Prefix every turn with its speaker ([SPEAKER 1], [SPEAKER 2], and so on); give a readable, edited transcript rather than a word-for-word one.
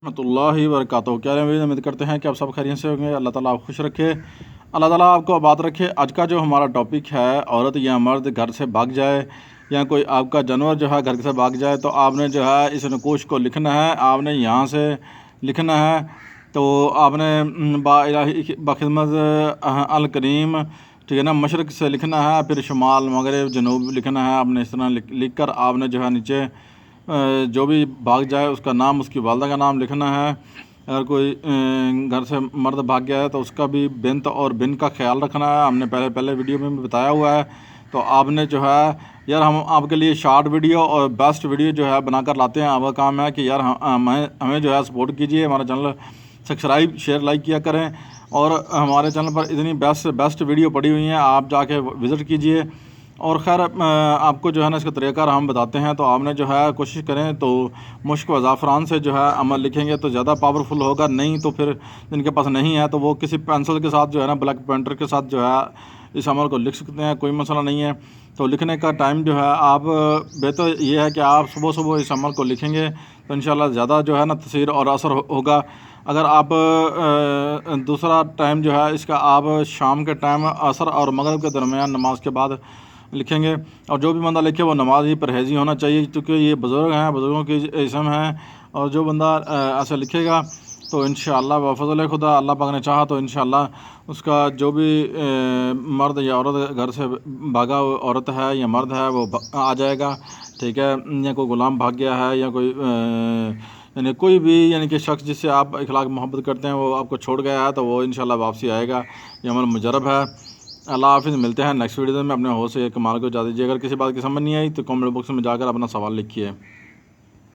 [SPEAKER 1] رحمۃ اللہ وبرکاتہ۔ کیا امید کرتے ہیں کہ آپ سب خیریت سے ہوں گے۔ اللہ تعالیٰ آپ خوش رکھے، اللہ تعالیٰ آپ کو آباد رکھے۔ آج کا جو ہمارا ٹاپک ہے، عورت یا مرد گھر سے بھاگ جائے یا کوئی آپ کا جانور جو ہے گھر سے بھاگ جائے تو آپ نے جو ہے اس نقوش کو لکھنا ہے، آپ نے یہاں سے لکھنا ہے۔ تو آپ نے بخدمت الکریم، ٹھیک ہے نا، مشرق سے لکھنا ہے، پھر شمال مغرب جنوب لکھنا ہے۔ آپ نے اس طرح لکھ کر آپ نے جو ہے نیچے جو بھی بھاگ جائے اس کا نام، اس کی والدہ کا نام لکھنا ہے۔ اگر کوئی گھر سے مرد بھاگ گیا ہے تو اس کا بھی بنت اور بن کا خیال رکھنا ہے۔ ہم نے پہلے ویڈیو میں بھی بتایا ہوا ہے۔ تو آپ نے جو ہے یار، ہم آپ کے لیے شارٹ ویڈیو اور بیسٹ ویڈیو جو ہے بنا کر لاتے ہیں۔ آپ کا کام ہے کہ یار ہمیں جو ہے سپورٹ کیجیے، ہمارا چینل سبسکرائب شیئر لائک کیا کریں، اور ہمارے چینل پر اتنی بیسٹ ویڈیو پڑی ہوئی ہیں، آپ جا کے وزٹ کیجیے۔ اور خیر آپ کو جو ہے نا اس کا طریقہ کار ہم بتاتے ہیں۔ تو آپ نے جو ہے کوشش کریں تو مشک و زعفران سے جو ہے عمل لکھیں گے تو زیادہ پاورفل ہوگا، نہیں تو پھر جن کے پاس نہیں ہے تو وہ کسی پینسل کے ساتھ جو ہے نا، بلیک پینٹر کے ساتھ جو ہے اس عمل کو لکھ سکتے ہیں، کوئی مسئلہ نہیں ہے۔ تو لکھنے کا ٹائم جو ہے آپ بہتر یہ ہے کہ آپ صبح اس عمل کو لکھیں گے تو انشاءاللہ زیادہ جو ہے نا تاثیر اور اثر ہوگا۔ اگر آپ دوسرا ٹائم جو ہے اس کا آپ شام کے ٹائم عصر اور مغرب کے درمیان نماز کے بعد لکھیں گے، اور جو بھی بندہ لکھے وہ نماز ہی پرہیزی ہونا چاہیے، کیونکہ یہ بزرگ ہیں، بزرگوں کی اسم ہے۔ اور جو بندہ ایسا لکھے گا تو انشاءاللہ بفضل خدا، اللہ پاک نے چاہا تو انشاءاللہ اس کا جو بھی مرد یا عورت گھر سے بھاگا عورت ہے یا مرد ہے وہ آ جائے گا، ٹھیک ہے، یا کوئی غلام بھاگ گیا ہے یا کوئی یعنی کوئی بھی یعنی کہ شخص جس سے آپ اخلاق محبت کرتے ہیں وہ آپ کو چھوڑ گیا ہے تو وہ انشاءاللہ واپسی آئے گا۔ یہ عمل مجرب ہے۔ اللہ حافظ، ملتے ہیں نیکسٹ ویڈیو میں۔ اپنے ہوش سے کمال کو اجازت دیجیے۔ اگر کسی بات کی سمجھ نہیں آئی تو کامنٹ باکس میں جا کر اپنا سوال لکھیے۔